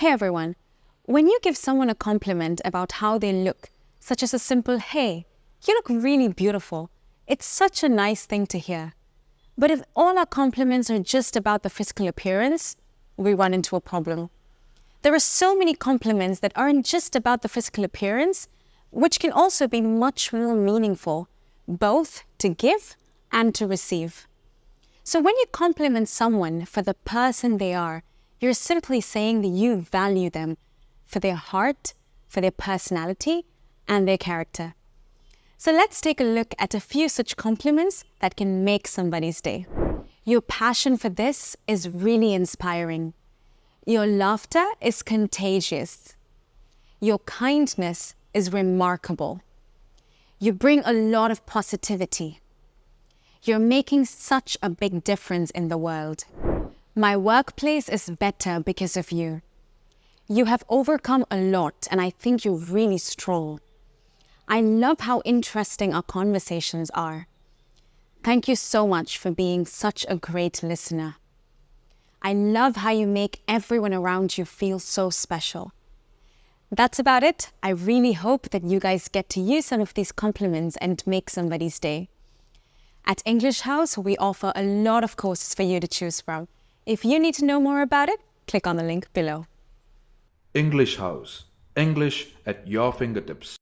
Hey everyone, when you give someone a compliment about how they look, such as a simple, "Hey, you look really beautiful," it's such a nice thing to hear. But if all our compliments are just about the physical appearance, we run into a problem. There are so many compliments that aren't just about the physical appearance, which can also be much more meaningful, both to give and to receive. So when you compliment someone for the person they are, you're simply saying that you value them for their heart, for their personality, and their character. So let's take a look at a few such compliments that can make somebody's day. Your passion for this is really inspiring. Your laughter is contagious. Your kindness is remarkable. You bring a lot of positivity. You're making such a big difference in the world. My workplace is better because of you. You have overcome a lot, and I think you're really strong. I love how interesting our conversations are. Thank you so much for being such a great listener. I love how you make everyone around you feel so special. That's about it. I really hope that you guys get to use some of these compliments and make somebody's day. At English House, we offer a lot of courses for you to choose from. If you need to know more about it, click on the link below. English House. English at your fingertips.